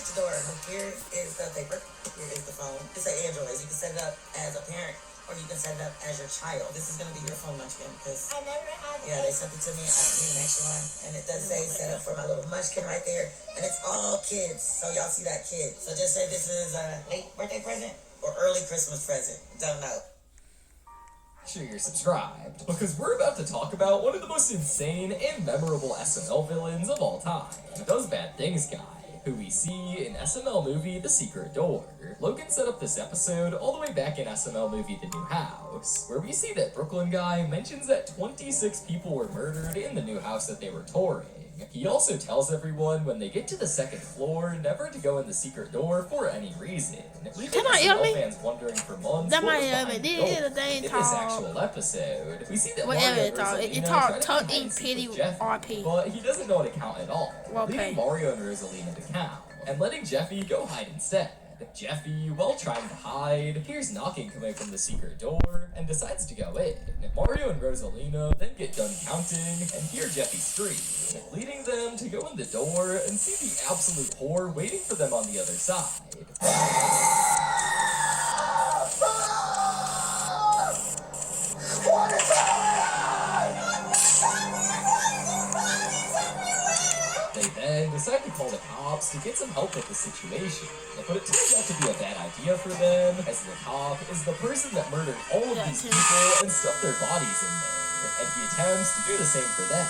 switch your door. Here is the paper. Here is the phone. It's an Android. You can set it up as a parent or you can set it up as your child. This is going to be your phone munchkin because I never had they sent it to me. I don't need an extra one. And it does say set up for my little munchkin right there. And it's all kids. So y'all see that kid. So just say this is a late birthday present or early Christmas present. Don't know. Make sure you're subscribed, because we're about to talk about one of the most insane and memorable SML villains of all time, Does Bad Things Guy, who we see in SML movie The Secret Door. Logan set up this episode all the way back in SML movie The New House, where we see that Brooklyn guy mentions that 26 people were murdered in the new house that they were touring. He also tells everyone when they get to the second floor never to go in the secret door for any reason, leaving SML fans wondering for months what was behind the door. In this actual episode, we see that Mario and Rosalina try to find Jeffy, but he doesn't know how to count at all, leaving Mario and Rosalina to count, and letting Jeffy go hide instead. Jeffy, while trying to hide, hears knocking coming from the secret door and decides to go in. Mario and Rosalina then get done counting and hear Jeffy scream, leading them to go in the door and see the absolute horror waiting for them on the other side. What is that? They then decide to call the cops to get some help with the situation, but it turns out to be a bad idea for them, as the cop is the person that murdered all of these people and stuffed their bodies in there, and he attempts to do the same for them,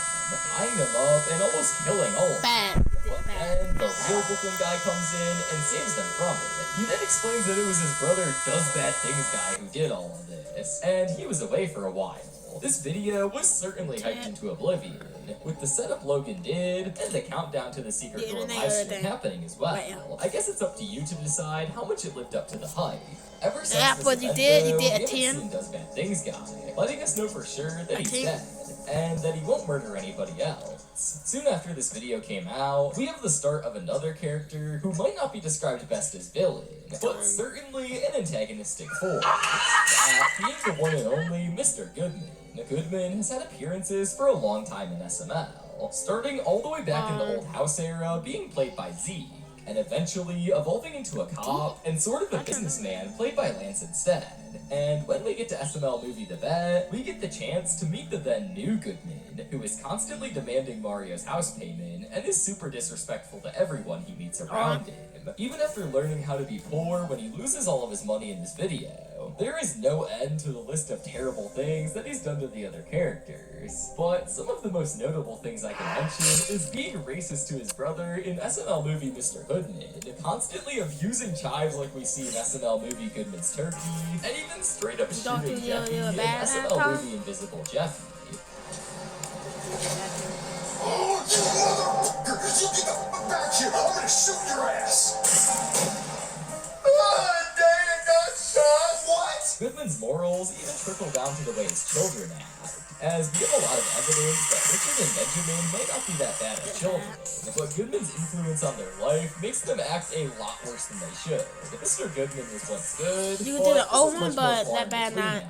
tying them up and almost killing all of them. But then the real Brooklyn guy comes in and saves them from it. He then explains that it was his brother Does Bad Things guy who did all of this, and he was away for a while. This video was certainly hyped into oblivion, with the setup Logan did, and the countdown to the secret door livestream happening as well. I guess it's up to you to decide how much it lived up to the hype. Ever since this event, you we did a haven't 10. seen Does Bad Things guy, letting us know for sure that he's dead, and that he won't murder anybody else. Soon after this video came out, we have the start of another character who might not be described best as villain, but certainly an antagonistic force, that being the one and only Mr. Goodman. Goodman has had appearances for a long time in SML, starting all the way back in the old house era, being played by Zeke, and eventually evolving into a cop and sort of a businessman played by Lance instead. And when we get to SML movie The Vet, we get the chance to meet the then new Goodman, who is constantly demanding Mario's house payment and is super disrespectful to everyone he meets around him. Even after learning how to be poor when he loses all of his money in this video, there is no end to the list of terrible things that he's done to the other characters. But some of the most notable things I can mention is being racist to his brother in SML movie Mr. Goodman, constantly abusing chives like we see in SML movie Goodman's Turkey, and even straight up shooting Jeffy in SML movie Invisible Jeffy. Oh, you motherfucker! You get the fuck back here! I'm gonna shoot your ass! What? Goodman's morals even trickle down to the way his children act, as we have a lot of evidence that Richard and Benjamin might not be that bad as children, but Goodman's influence on their life makes them act a lot worse than they should. Mr. Goodman was once good, you can do the old one, but that bad not.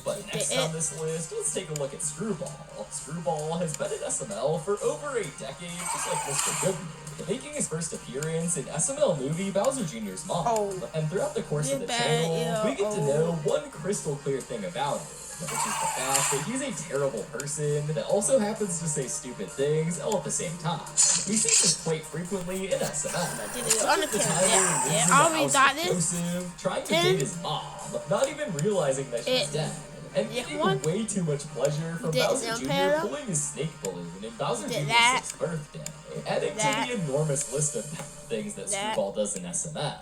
But next on this list, let's take a look at Screwball. Screwball has been in SML for over a decade, just like Mr. Goodman, making his first appearance in SML movie Bowser Jr.'s Mom. And throughout the course of the channel, we get to know one crystal clear thing about him, which is the fact that he's a terrible person that also happens to say stupid things all at the same time. We see this quite frequently in SML. Such as the time where he lives in the house with Joseph, trying to date his mom, not even realizing that she's dead. And getting way too much pleasure from Bowser Jr. pulling his snake balloon in Bowser Jr.'s 6th birthday, adding to the enormous list of things that Screwball does in SML.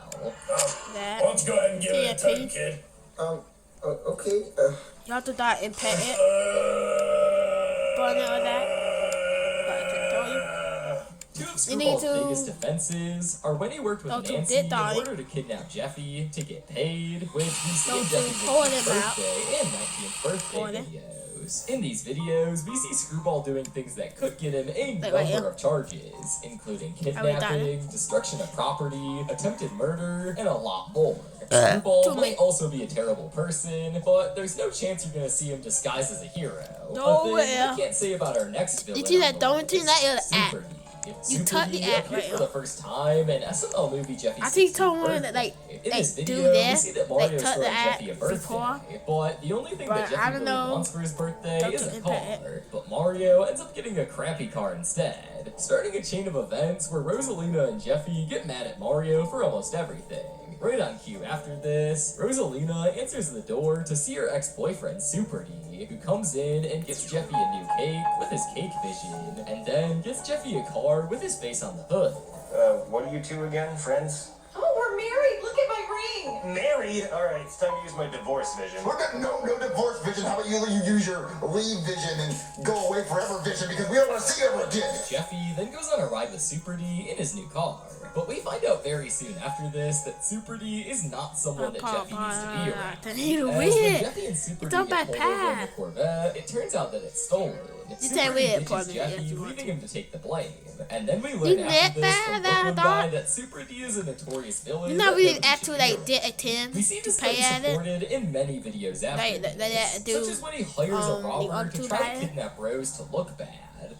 Why don't you go ahead and give it a turn, kid? Okay. You have to die and pet it. But I know that. But I can tell you. Two of Screwball's biggest offenses are when he worked with Nancy in order to kidnap Jeffy to get paid, which we see in Jeffy's birthday and 19th birthday videos. In these videos, we see Screwball doing things that could get him a number of charges, including kidnapping, destruction of property, attempted murder, and a lot more. Screwball might also be a terrible person, but there's no chance you're gonna see him disguised as a hero. One thing we can't say about our next villain, you see that? Don't think that Super Super touch D the app appeared right for the first time in SML movie Jeffy's I think 16th someone that birthday. In this do video, we this, see that Mario's touch the throwing app Jeffy a birthday, before. but the only thing that But I Jeffy don't really know. wants for his birthday Don't is a impact car, but Mario ends up getting a crappy car instead, starting a chain of events where Rosalina and Jeffy get mad at Mario for almost everything. Right on cue after this, Rosalina answers the door to see her ex-boyfriend Super D, who comes in and gives Jeffy a new cake with his cake vision, and then gets Jeffy a car with his face on the hood. What are you two again, friends? Oh, we're married. Look at my ring. Married? Alright, it's time to use my divorce vision. We're got no divorce vision. How about you use your leave vision and go away forever vision because we don't want to see you ever again. Jeffy then goes on a ride with Super D in his new car. But we find out very soon after this that Super D is not someone that Jeffy needs to be around. As when Jeffy and Super D get pulled over in the Corvette, it turns out that it's stolen. Super D ditches Jeffy, leaving him to take the blame. And then we learn after this from Brooklyn Guy that Super D is a notorious villain. You know, that we nobody actually should be like did around. attempt We see to this pay study at it. supported in many videos after this, do, such as when he hires a the robber other to two try guys. to kidnap Rose to look bad,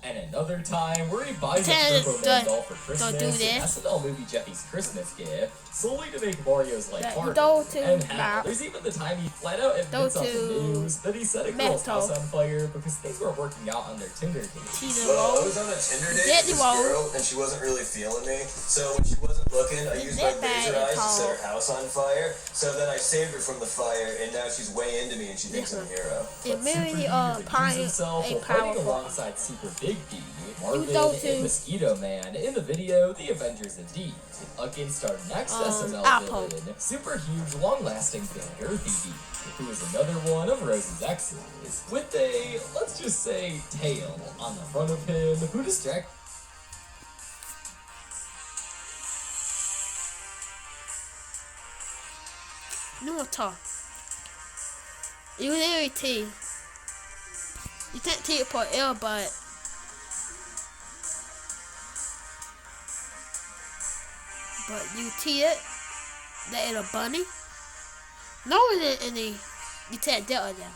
and another time where he buys a Tell Turbo us Man to- doll for Christmas, do this. an SNL movie Jeffy's Christmas gift, solely to make Mario's life That harder. go to And hell, Mount- there's even the time he flat out admits on the to news that he set a girl's Metal. house on fire because things weren't working out on their Tinder date. Teaser Well, I roll. was on a Tinder Did date with you this roll? girl, and she wasn't really feeling me. So when she wasn't looking, I used my that bad laser eyes to at set all. her house on fire. So then I saved her from the fire, and now she's way into me, and she thinks I'm a hero. It But really Super D redeems pine himself a while fighting powerful. alongside Super Big D, Marvin, go and to- Mosquito Man in the video The Avengers Indeed, against our next SNL Apple. villain, super huge, long-lasting Van Girthy D, who is another one of Rose's exes, with a, let's just say, tail on the front of him, who distracts No talk. You literally T. You can't T it for L, but you T it. That is a bunny. No, it any. You take that there.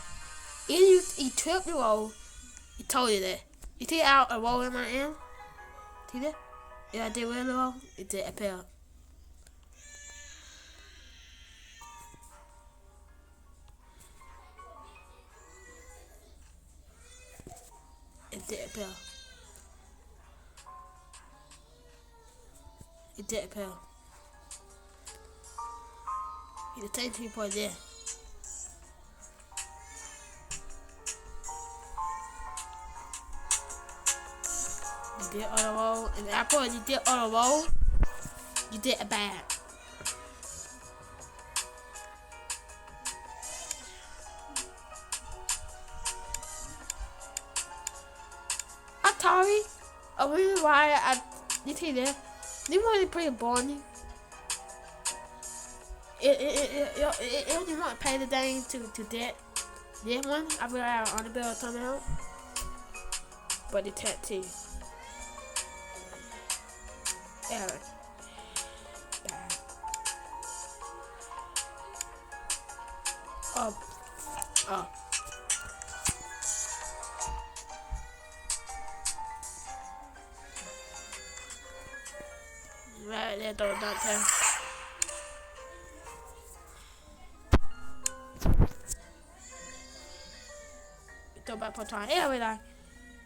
If you trip the roll, you told you that. You take out a roll in my end. See that? Yeah, I did really roll. It did a pair. It did a pair. It did a pair. The same people there. You did on a roll, and after you did on a roll, you did a bad. I'm sorry. A reason why you see that. You want to pretty boring. It only want to pay the thing to that. That one, I realized on the bill coming out. But the tattoo. Yeah. Oh. Right there, don't tell. Go back for time. Anyway, like,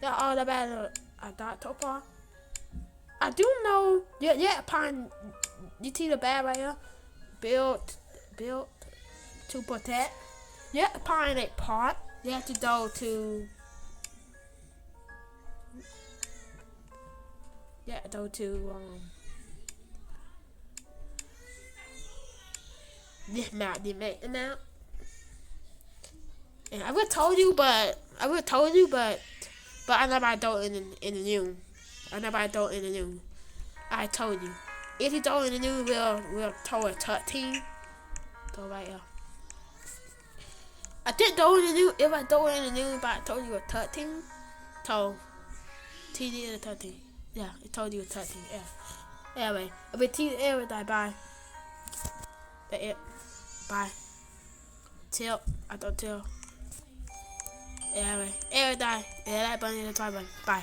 that's all about I thought so far. I do know, yeah, upon you see the bad right here, built to protect. Yeah, upon a part, you have to go to. Yeah, go to this map, they make it now. And I would have told you, but I never thought in the news. I told you. If you throw in the news, we'll throw a 13. Throw right here. I did throw in the news. If I throw in the news, but I told you a 13. So TD is a 13. Yeah, I told you a 13. Yeah. Anyway, I'll be TD everything. Bye. That's it. Bye. Till I don't tell. Anyway, everything. Yeah, that bunny in the bye.